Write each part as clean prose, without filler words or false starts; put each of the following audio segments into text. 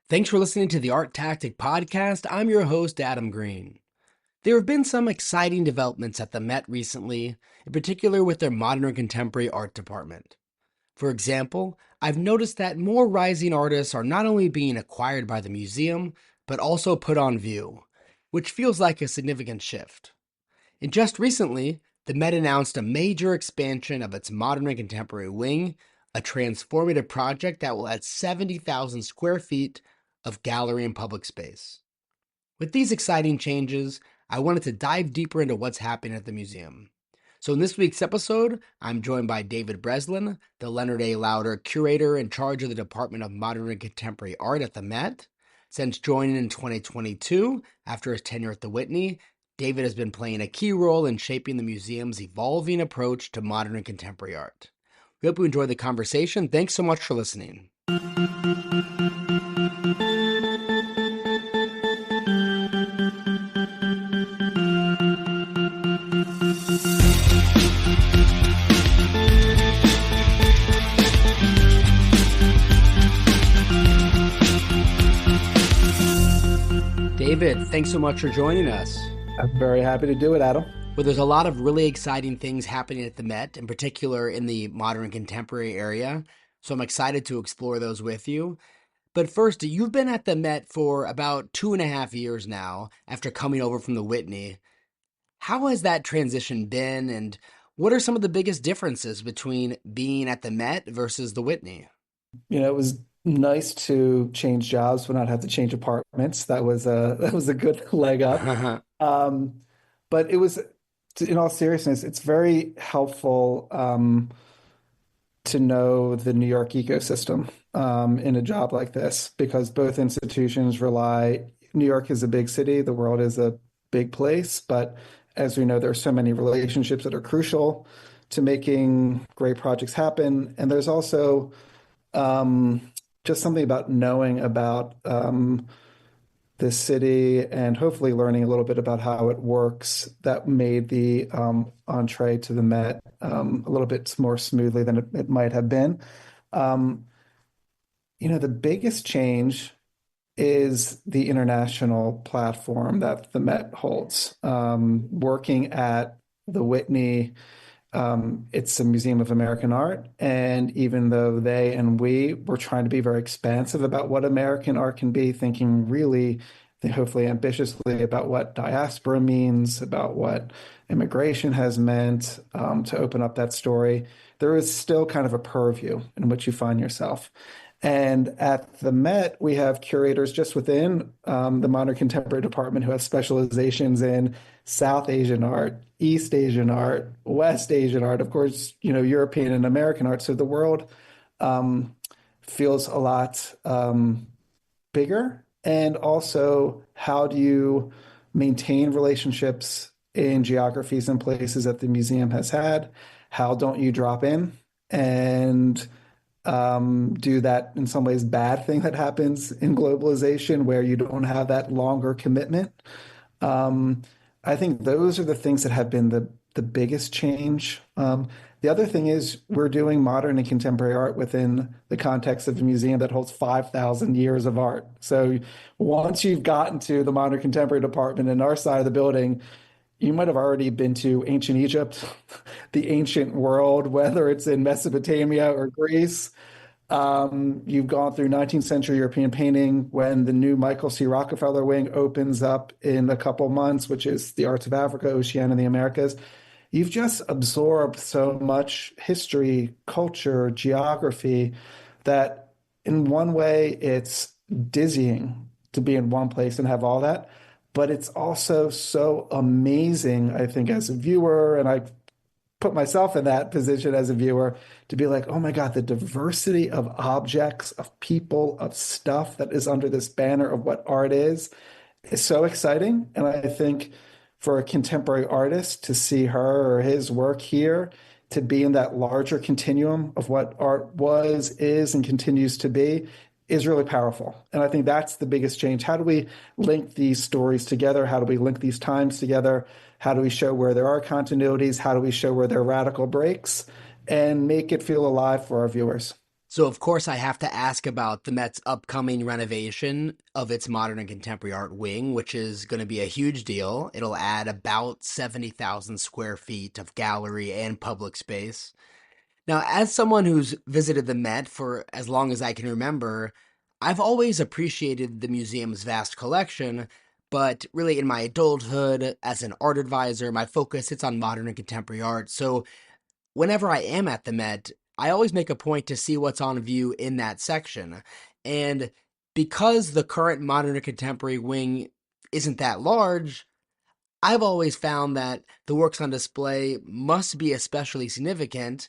Thanks for listening to the ArtTactic podcast. I'm your host, Adam Green. There have been some exciting developments at the Met recently, in particular with their modern and contemporary art department. For example, I've noticed that more rising artists are not only being acquired by the museum, but also put on view, which feels like a significant shift. And just recently, the Met announced a major expansion of its modern and contemporary wing, a transformative project that will add 70,000 square feet of gallery and public space. With these exciting changes, I wanted to dive deeper into what's happening at the museum. So, in this week's episode, I'm joined by David Breslin, the Leonard A. Lauder curator in charge of the Department of Modern and Contemporary Art at the Met. Since joining in 2022, after his tenure at the Whitney, David has been playing a key role in shaping the museum's evolving approach to modern and contemporary art. We hope you enjoy the conversation. Thanks so much for listening. David, thanks so much for joining us. I'm very happy to do it, Adam. Well, there's a lot of really exciting things happening at the Met, in particular in the modern and contemporary area. So I'm excited to explore those with you. But first, you've been at the Met for about 2.5 years now after coming over from the Whitney. How has that transition been, and what are some of the biggest differences between being at the Met versus the Whitney? It was nice to change jobs but not have to change apartments. That was a that was a good leg up. Um, but it was, in all seriousness, it's very helpful to know the New York ecosystem in a job like this because both institutions rely. New York is a big city, the world is a big place, but as we know, there are so many relationships that are crucial to making great projects happen. And there's also just something about knowing about this city and hopefully learning a little bit about how it works that made the entree to the Met a little bit more smoothly than it might have been. Um, the biggest change is the international platform that the Met holds. Working at the Whitney, it's a museum of American art. And even though they and we were trying to be very expansive about what American art can be, thinking really, hopefully ambitiously about what diaspora means, about what immigration has meant, to open up that story, there is still kind of a purview in which you find yourself. And at the Met, we have curators just within the modern contemporary department who have specializations in South Asian art, East Asian art, West Asian art, of course, European and American art. So the world feels a lot bigger. And also, how do you maintain relationships in geographies and places that the museum has had? How don't you drop in and do that in some ways bad thing that happens in globalization where you don't have that longer commitment? I think those are the things that have been the biggest change. The other thing is we're doing modern and contemporary art within the context of a museum that holds 5,000 years of art. So once you've gotten to the modern contemporary department in our side of the building, you might have already been to ancient Egypt, the ancient world, whether it's in Mesopotamia or Greece. You've gone through 19th century European painting when the new Michael C. Rockefeller wing opens up in a couple months, which is the arts of Africa, Oceania, and the Americas. You've just absorbed so much history, culture, geography that in one way it's dizzying to be in one place and have all that. But it's also so amazing, I think, as a viewer, and I put myself in that position as a viewer to be like, oh my God, the diversity of objects, of people, of stuff that is under this banner of what art is so exciting. And I think for a contemporary artist to see her or his work here, to be in that larger continuum of what art was, is, and continues to be, is really powerful. And I think that's the biggest change. How do we link these stories together? How do we link these times together? How do we show where there are continuities? How do we show where there are radical breaks and make it feel alive for our viewers? So, of course, I have to ask about the Met's upcoming renovation of its modern and contemporary art wing, which is going to be a huge deal. It'll add about 70,000 square feet of gallery and public space. Now, as someone who's visited the Met for as long as I can remember, I've always appreciated the museum's vast collection, but really in my adulthood, as an art advisor, my focus sits on modern and contemporary art. So whenever I am at the Met, I always make a point to see what's on view in that section. And because the current modern and contemporary wing isn't that large, I've always found that the works on display must be especially significant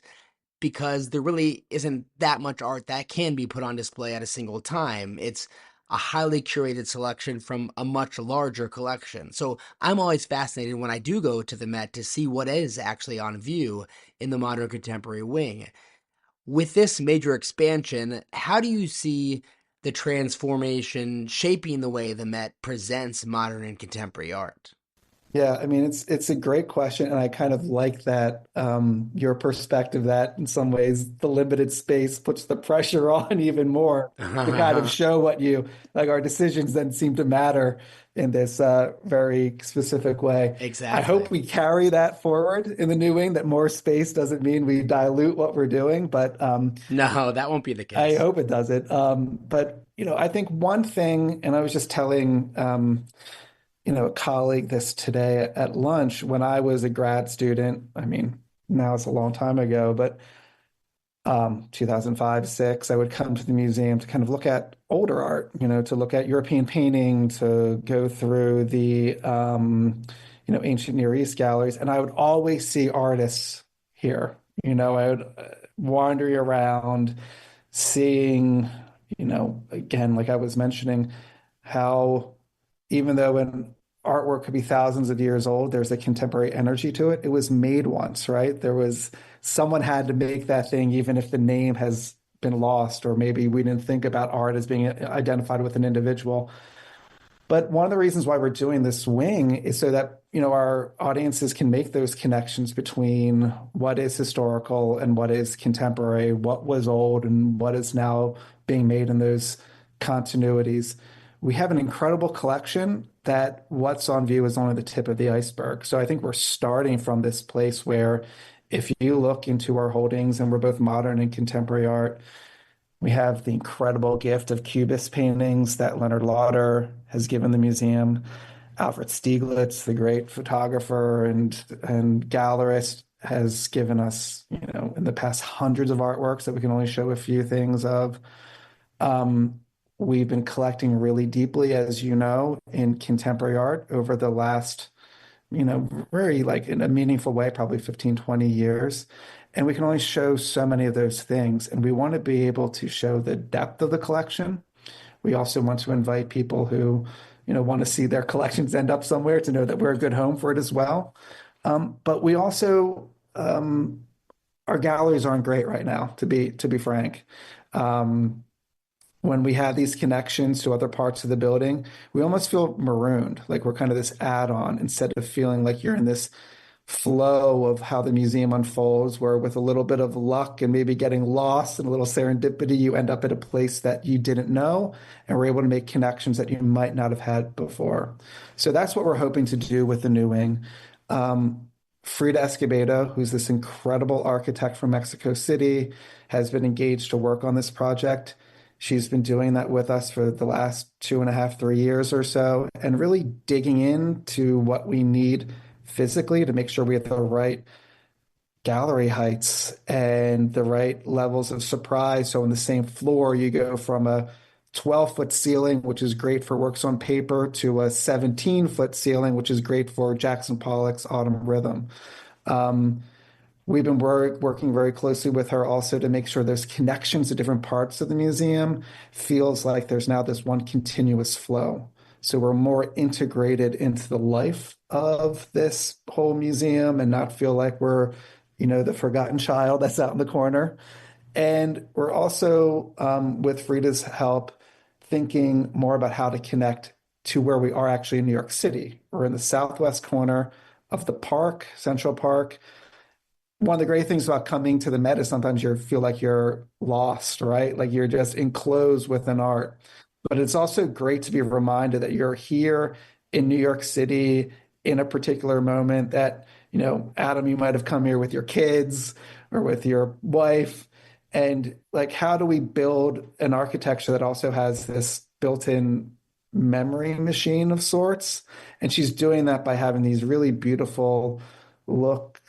because there really isn't that much art that can be put on display at a single time. It's a highly curated selection from a much larger collection. So I'm always fascinated when I do go to the Met to see what is actually on view in the modern contemporary wing. With this major expansion, how do you see the transformation shaping the way the Met presents modern and contemporary art? Yeah, I mean it's a great question, and I kind of like that your perspective that in some ways the limited space puts the pressure on even more to kind of show what you like. Our decisions then seem to matter in this very specific way. I hope Exactly. we carry that forward in the new wing. That more space doesn't mean we dilute what we're doing, but No, that won't be the I case. hope it doesn't. But I think one thing, and I was just telling a colleague this today at lunch when I was a grad student. I mean, now it's a long time ago, but 2005, six, I would come to the museum to kind of look at older art, to look at European painting, to go through the, ancient Near East galleries. And I would always see artists here. I would wander around seeing, again, like I was mentioning, how even though an artwork could be thousands of years old, there's a contemporary energy to it. It was made once, right? There was someone had to make that thing, even if the name has been lost, or maybe we didn't think about art as being identified with an individual. But one of the reasons why we're doing this wing is so that, our audiences can make those connections between what is historical and what is contemporary, what was old and what is now being made in those continuities. We have an incredible collection that what's on view is only the tip of the iceberg. So I think we're starting from this place where if you look into our holdings, and we're both modern and contemporary art, we have the incredible gift of Cubist paintings that Leonard Lauder has given the museum. Alfred Stieglitz, the great photographer and gallerist, has given us, in the past hundreds of artworks that we can only show a few things of. We've been collecting really deeply, as you know, in contemporary art over the last, very like in a meaningful way, probably 15, 20 years. And we can only show so many of those things. And we want to be able to show the depth of the collection. We also want to invite people who, want to see their collections end up somewhere to know that we're a good home for it as well. But we also, our galleries aren't great right now, to be frank. Um, when we have these connections to other parts of the building, we almost feel marooned, like we're kind of this add-on instead of feeling like you're in this flow of how the museum unfolds, where with a little bit of luck and maybe getting lost and a little serendipity, you end up at a place that you didn't know and we're able to make connections that you might not have had before. So that's what we're hoping to do with the new wing. Frida Escobedo, who's this incredible architect from Mexico City, has been engaged to work on this project. She's been doing that with us for the last 2.5, 3 years or so, and really digging into what we need physically to make sure we have the right gallery heights and the right levels of surprise. So on the same floor, you go from a 12-foot ceiling, which is great for works on paper, to a 17-foot ceiling, which is great for Jackson Pollock's Autumn Rhythm. Um, We've been working very closely with her also to make sure there's connections to different parts of the museum. Feels like there's now this one continuous flow. So we're more integrated into the life of this whole museum and not feel like we're, the forgotten child that's out in the corner. And we're also, with Frida's help, thinking more about how to connect to where we are actually in New York City. We're in the southwest corner of the park, Central Park. one of the great things about coming to the Met is sometimes you feel like you're lost, right? Like you're just enclosed within art. But it's also great to be reminded that you're here in New York City in a particular moment that, Adam, you might have come here with your kids or with your wife. And like, how do we build an architecture that also has this built-in memory machine of sorts? And she's doing that by having these really beautiful look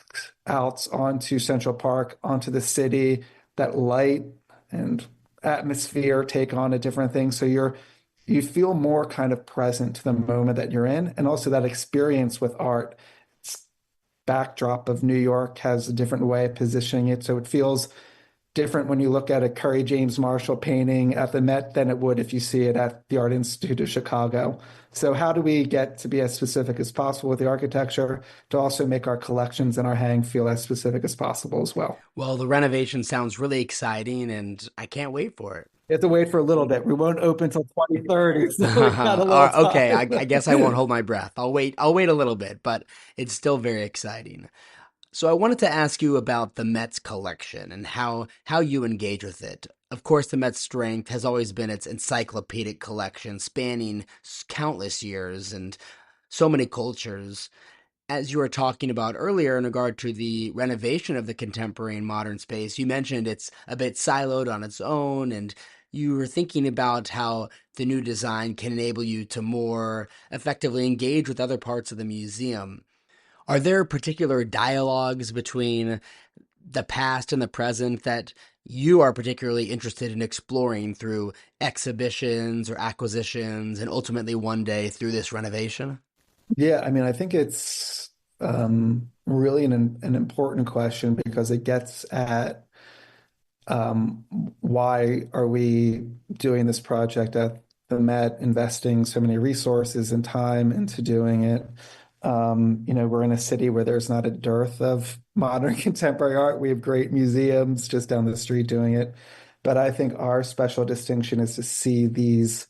out onto Central Park, onto the city, that light and atmosphere take on a different thing. So you feel more kind of present to the moment that you're in. And also that experience with art, its backdrop of New York has a different way of positioning it. So it feels different when you look at a Curry James Marshall painting at the Met than it would if you see it at the Art Institute of Chicago. So how do we get to be as specific as possible with the architecture to also make our collections and our hang feel as specific as possible as well? Well, the renovation sounds really exciting and I can't wait for it. You have to wait for a little bit. We won't open till 2030, so we got a little Okay, I time. guess I won't hold my breath. I'll wait a little bit, but it's still very exciting. So I wanted to ask you about the Met's collection and how you engage with it. Of course, the Met's strength has always been its encyclopedic collection spanning countless years and so many cultures. As you were talking about earlier in regard to the renovation of the contemporary and modern space, you mentioned it's a bit siloed on its own, and you were thinking about how the new design can enable you to more effectively engage with other parts of the museum. Are there particular dialogues between the past and the present that you are particularly interested in exploring through exhibitions or acquisitions and ultimately one day through this renovation? Yeah, I mean, I think it's really an important question because it gets at why are we doing this project at the Met, investing so many resources and time into doing it. We're in a city where there's not a dearth of modern contemporary art. We have great museums just down the street doing it. But I think our special distinction is to see these,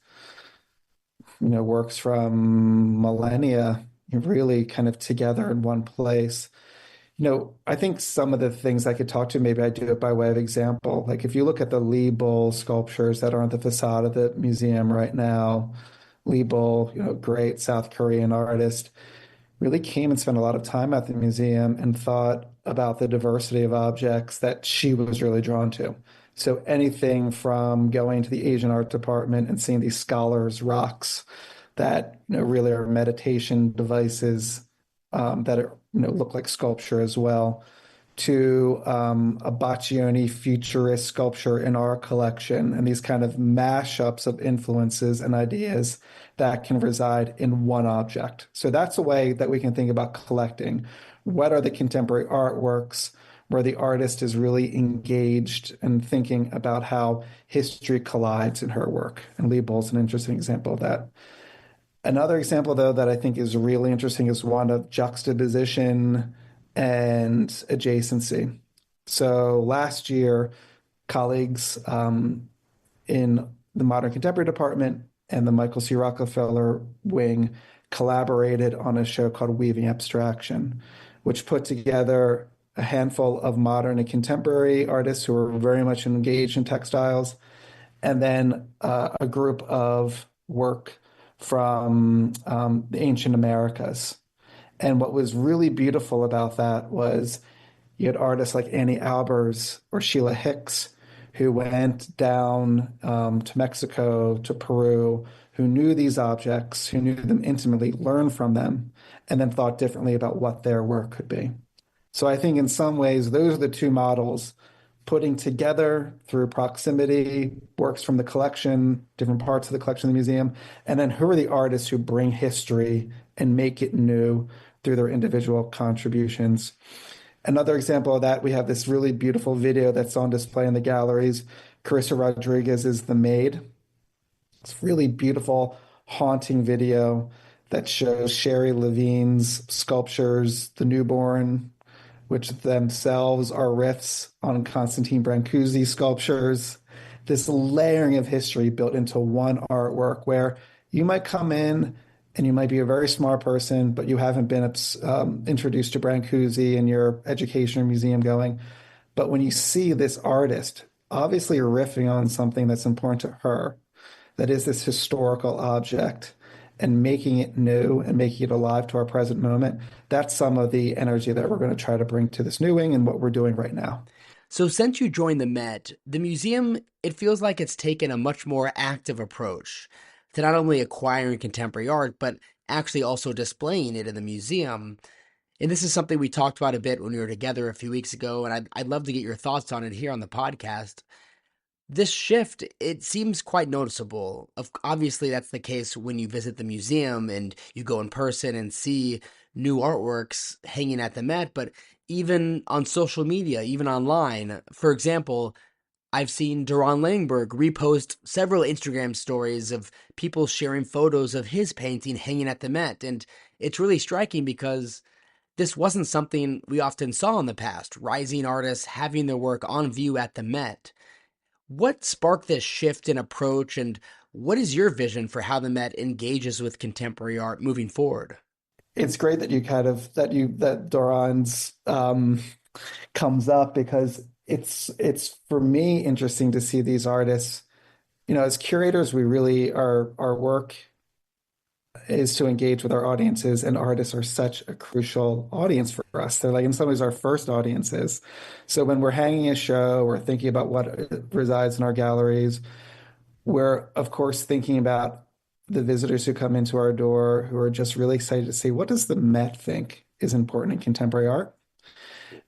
works from millennia really kind of together in one place. I think some of the things I could talk to, maybe I do it by way of example. Like if you look at the Lee Bull sculptures that are on the facade of the museum right now, Lee Bull, great South Korean artist, really came and spent a lot of time at the museum and thought about the diversity of objects that she was really drawn to. So anything from going to the Asian art department and seeing these scholars' rocks that really are meditation devices that are, look like sculpture as well, to a Baccioni futurist sculpture in our collection, and these kind of mashups of influences and ideas that can reside in one object. So that's a way that we can think about collecting. What are the contemporary artworks where the artist is really engaged and thinking about how history collides in her work? And Lee Bull's an interesting example of that. Another example, though, that I think is really interesting is one of juxtaposition and adjacency. So last year, colleagues in the Modern Contemporary Department and the Michael C. Rockefeller wing collaborated on a show called Weaving Abstraction, which put together a handful of modern and contemporary artists who were very much engaged in textiles, and then a group of work from the ancient Americas. And what was really beautiful about that was you had artists like Annie Albers or Sheila Hicks who went down to Mexico, to Peru, who knew these objects, who knew them intimately, learned from them, and then thought differently about what their work could be. So I think in some ways, those are the two models, putting together through proximity works from the collection, different parts of the collection of the museum, and then who are the artists who bring history and make it new through their individual contributions. Another example of that, we have this really beautiful video that's on display in the galleries. Carissa Rodriguez is The Maid. It's really beautiful, haunting video that shows Sherry Levine's sculptures, The Newborn, which themselves are riffs on Constantine Brancusi's sculptures. This layering of history built into one artwork where you might come in and you might be a very smart person, but you haven't been introduced to Brancusi in your education or museum going. But when you see this artist, obviously you're riffing on something that's important to her, that is this historical object, and making it new and making it alive to our present moment. That's some of the energy that we're going to try to bring to this new wing and what we're doing right now. So since you joined the Met, the museum, it feels like it's taken a much more active approach to not only acquiring contemporary art, but actually also displaying it in the museum. And this is something we talked about a bit when we were together a few weeks ago, and I'd love to get your thoughts on it here on the podcast. This shift, it seems quite noticeable. Obviously, that's the case when you visit the museum and you go in person and see new artworks hanging at the Met, but even on social media, even online. For example, I've seen Duran Langberg repost several Instagram stories of people sharing photos of his painting hanging at the Met. And it's really striking because this wasn't something we often saw in the past, rising artists having their work on view at the Met. What sparked this shift in approach, and what is your vision for how the Met engages with contemporary art moving forward? It's great that you kind of that Doran's comes up because it's for me interesting to see these artists. You know, as curators, we really our work is to engage with our audiences, and artists are such a crucial audience for us. They're like in some ways our first audiences. So when we're hanging a show, we're thinking about what resides in our galleries. We're of course thinking about the visitors who come into our door who are just really excited to see what does the Met think is important in contemporary art.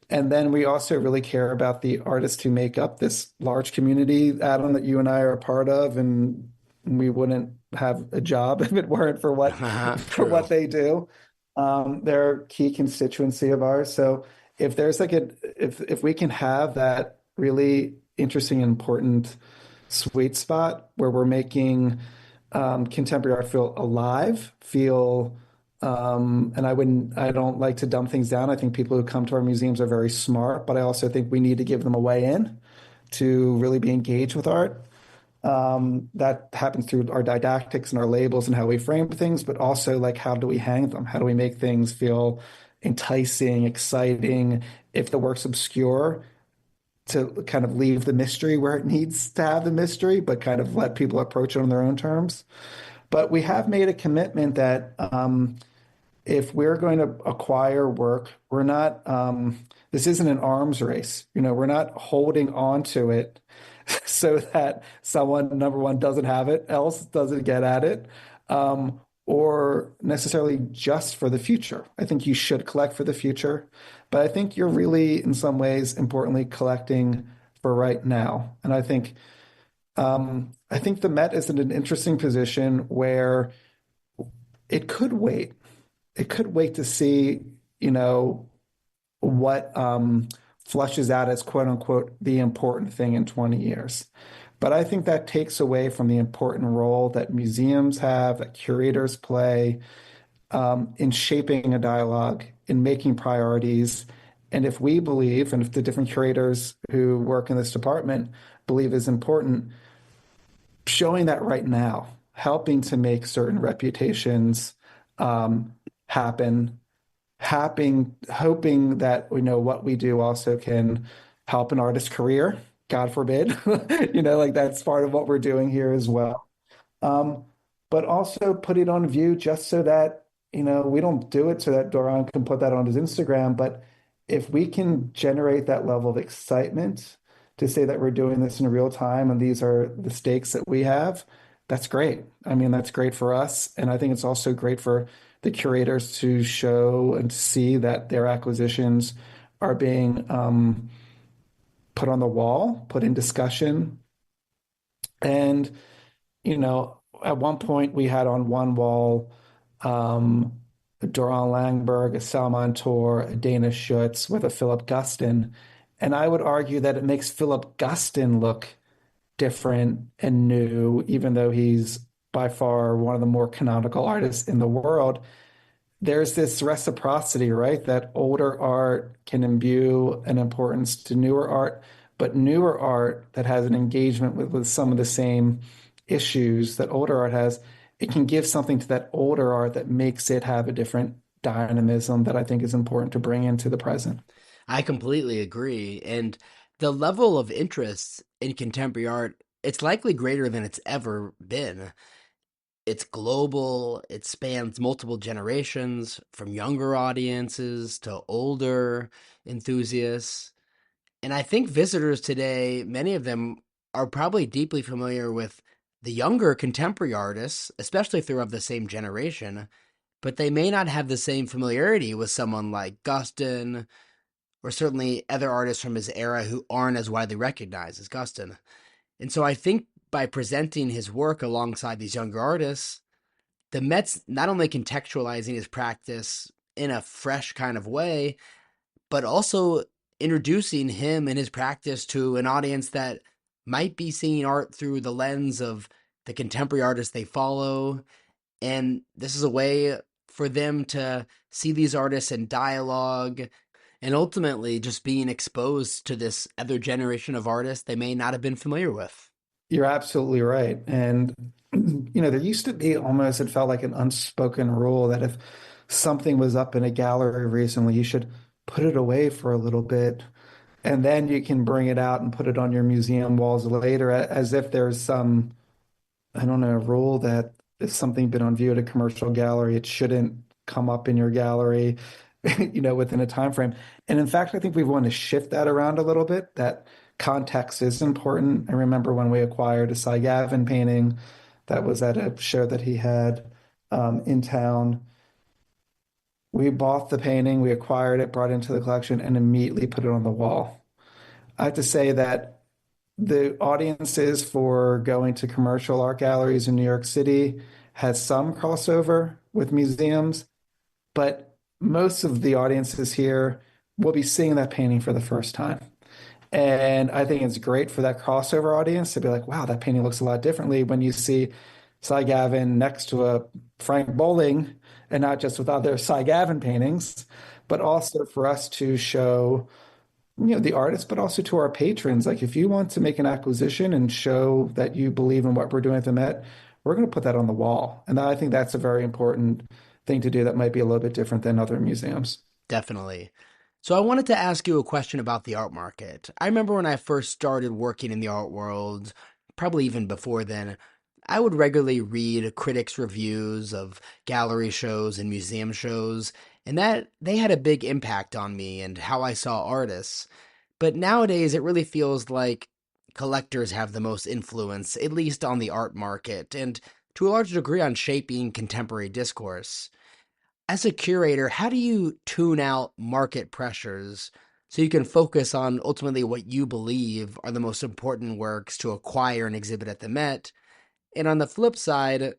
And then we also really care about the artists who make up this large community, Adam, that you and I are a part of, and we wouldn't have a job if it weren't for what for True. what they do. They're a key constituency of ours. So if there's like a if we can have that really interesting and important sweet spot where we're making contemporary art feel alive, feel and I don't like to dumb things down. I think people who come to our museums are very smart, but I also think we need to give them a way in to really be engaged with art. That happens through our didactics and our labels and how we frame things, but also like how do we hang them? How do we make things feel enticing, exciting? If the work's obscure, to kind of leave the mystery where it needs to have the mystery, but kind of let people approach it on their own terms. But we have made a commitment that if we're going to acquire work, we're not, this isn't an arms race. You know, we're not holding on to it so that someone, number one, doesn't have it, else doesn't get at it, or necessarily just for the future. I think you should collect for the future, but I think you're really, in some ways, importantly, collecting for right now. And I think the Met is in an interesting position where it could wait. It could wait to see, you know, what flushes out as quote unquote the important thing in 20 years. But I think that takes away from the important role that museums have, that curators play in shaping a dialogue, in making priorities. And if we believe, and if the different curators who work in this department believe is important, showing that right now, helping to make certain reputations happen, hoping that we know what we do also can help an artist's career. God forbid, you know, like that's part of what we're doing here as well. Um, but also put it on view just so that, you know, we don't do it so that Doran can put that on his Instagram. But if we can generate that level of excitement to say that we're doing this in real time and these are the stakes that we have, that's great. I mean, that's great for us. And I think it's also great for the curators to show and to see that their acquisitions are being put on the wall, put in discussion. And you know, at one point we had on one wall um, a Doran Langberg, a Salman Tor, a Dana Schutz with a Philip Guston. And I would argue that it makes Philip Guston look different and new, even though he's by far one of the more canonical artists in the world. There's this reciprocity, right? That older art can imbue an importance to newer art, but newer art that has an engagement with some of the same issues that older art has, it can give something to that older art that makes it have a different dynamism that I think is important to bring into the present. I completely agree. And the level of interest in contemporary art, it's likely greater than it's ever been. It's global, it spans multiple generations, from younger audiences to older enthusiasts. And I think visitors today, many of them are probably deeply familiar with the younger contemporary artists, especially if they're of the same generation, but they may not have the same familiarity with someone like Guston or certainly other artists from his era who aren't as widely recognized as Guston. And so I think by presenting his work alongside these younger artists, the Mets not only contextualizing his practice in a fresh kind of way, but also introducing him and his practice to an audience that might be seeing art through the lens of the contemporary artists they follow. And this is a way for them to see these artists in dialogue and ultimately just being exposed to this other generation of artists they may not have been familiar with. You're absolutely right. And, there used to be almost, it felt like an unspoken rule that if something was up in a gallery recently, you should put it away for a little bit. And then you can bring it out and put it on your museum walls later, as if there's some, I don't know, rule that if something been on view at a commercial gallery, it shouldn't come up in your gallery, within a time frame. And in fact, I think we want to shift that around a little bit, that context is important. I remember when we acquired a Cy Gavin painting that was at a show that he had in town. We bought the painting, we acquired it, brought it into the collection, and immediately put it on the wall. I have to say that the audiences for going to commercial art galleries in New York City has some crossover with museums, but most of the audiences here will be seeing that painting for the first time. And I think it's great for that crossover audience to be like, wow, that painting looks a lot differently when you see Cy Gavin next to a Frank Bowling, and not just with other Cy Gavin paintings, but also for us to show the artists, but also to our patrons. Like, if you want to make an acquisition and show that you believe in what we're doing at the Met, we're going to put that on the wall. And I think that's a very important thing to do that might be a little bit different than other museums. Definitely. So I wanted to ask you a question about the art market. I remember when I first started working in the art world, probably even before then, I would regularly read critics' reviews of gallery shows and museum shows, and that they had a big impact on me and how I saw artists. But nowadays it really feels like collectors have the most influence, at least on the art market, and to a large degree on shaping contemporary discourse. As a curator, how do you tune out market pressures so you can focus on ultimately what you believe are the most important works to acquire and exhibit at the Met? And on the flip side,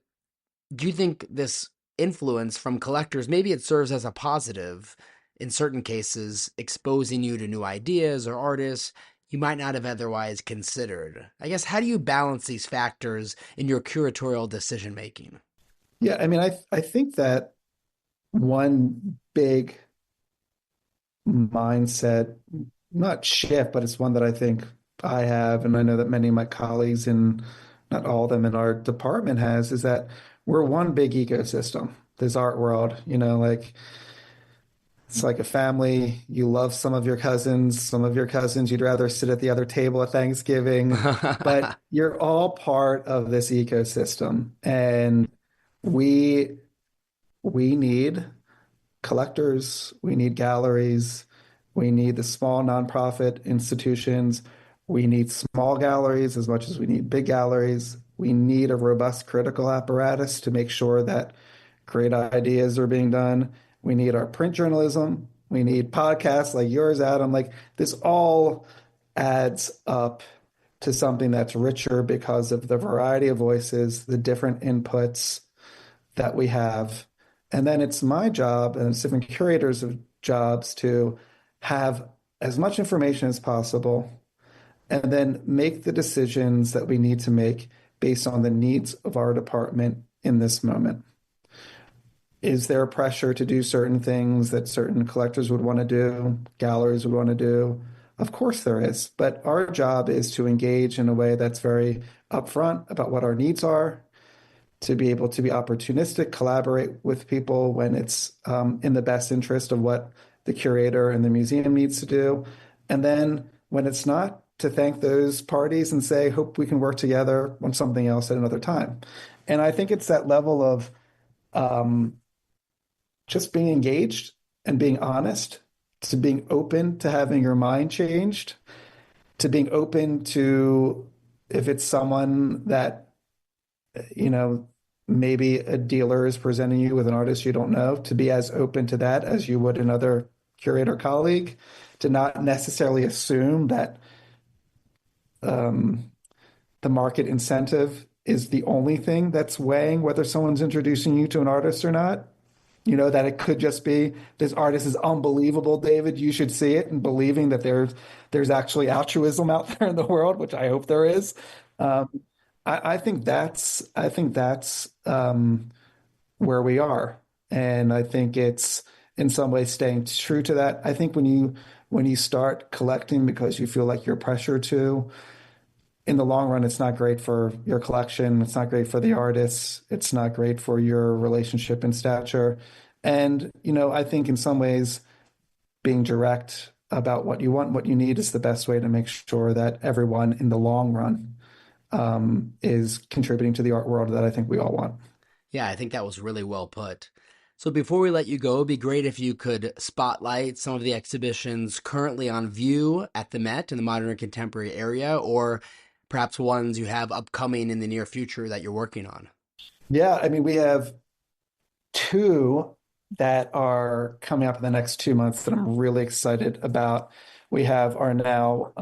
do you think this influence from collectors, maybe it serves as a positive in certain cases, exposing you to new ideas or artists you might not have otherwise considered? I guess, how do you balance these factors in your curatorial decision making? Yeah, I mean, I think that one big mindset, not shift, but it's one that I think I have, and I know that many of my colleagues and not all of them in our department has, is that we're one big ecosystem. This art world, like it's like a family. You love some of your cousins you'd rather sit at the other table at Thanksgiving, but you're all part of this ecosystem. And we we need collectors, we need galleries, we need the small nonprofit institutions, we need small galleries as much as we need big galleries. We need a robust critical apparatus to make sure that great ideas are being done. We need our print journalism. We need podcasts like yours, Adam. Like, this all adds up to something that's richer because of the variety of voices, the different inputs that we have. And then it's my job and it's different curators of jobs to have as much information as possible and then make the decisions that we need to make based on the needs of our department in this moment. Is there pressure to do certain things that certain collectors would want to do, galleries would want to do? Of course there is, but our job is to engage in a way that's very upfront about what our needs are, to be able to be opportunistic, collaborate with people when it's in the best interest of what the curator and the museum needs to do. And then when it's not, to thank those parties and say, hope we can work together on something else at another time. And I think it's that level of um, just being engaged and being honest, to being open to having your mind changed, to being open to if it's someone that, you know, maybe a dealer is presenting you with an artist you don't know, to be as open to that as you would another curator colleague, to not necessarily assume that um, the market incentive is the only thing that's weighing whether someone's introducing you to an artist or not. You know, that it could just be this artist is unbelievable, David. You should see it, and believing that there's actually altruism out there in the world, which I hope there is. Um, I think that's where we are, and I think it's in some ways staying true to that. I think when you start collecting because you feel like you're pressured to, in the long run, it's not great for your collection. It's not great for the artists. It's not great for your relationship and stature. And, I think in some ways, being direct about what you want, what you need is the best way to make sure that everyone in the long run is contributing to the art world that I think we all want. Yeah, I think that was really well put. So before we let you go, it'd be great if you could spotlight some of the exhibitions currently on view at the Met in the modern and contemporary area, or perhaps ones you have upcoming in the near future that you're working on. Yeah, I mean, we have two that are coming up in the next 2 months that I'm really excited about. We have our now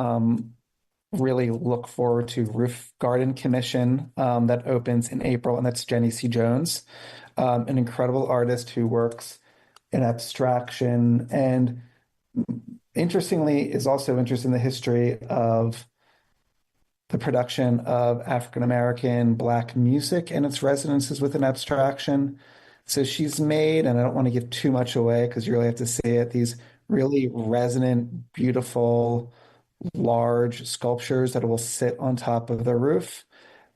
really look forward to Roof Garden Commission that opens in April, and that's Jenny C. Jones, an incredible artist who works in abstraction and interestingly is also interested in the history of the production of African American Black music and its resonances within abstraction. So she's made, and I don't want to give too much away because you really have to see it, these really resonant, beautiful, large sculptures that will sit on top of the roof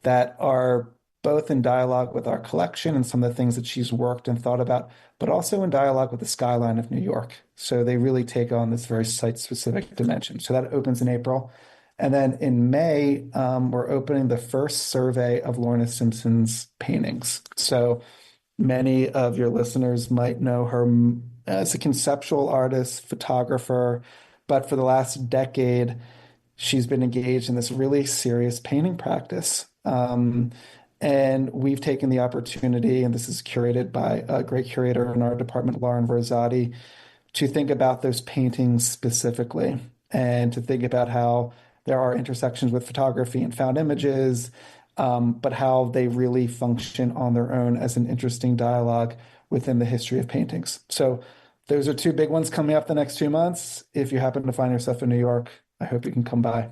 that are both in dialogue with our collection and some of the things that she's worked and thought about, but also in dialogue with the skyline of New York. So they really take on this very site-specific dimension. So that opens in April. And then in May, we're opening the first survey of Lorna Simpson's paintings. So many of your listeners might know her as a conceptual artist, photographer, but for the last decade, she's been engaged in this really serious painting practice. And we've taken the opportunity, and this is curated by a great curator in our department, Lauren Verzati, to think about those paintings specifically and to think about how there are intersections with photography and found images, but how they really function on their own as an interesting dialogue within the history of paintings. So those are two big ones coming up the next 2 months. If you happen to find yourself in New York, I hope you can come by.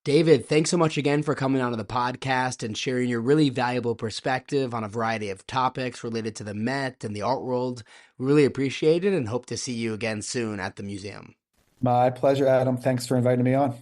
David, thanks so much again for coming onto the podcast and sharing your really valuable perspective on a variety of topics related to the Met and the art world. We really appreciate it and hope to see you again soon at the museum. My pleasure, Adam. Thanks for inviting me on.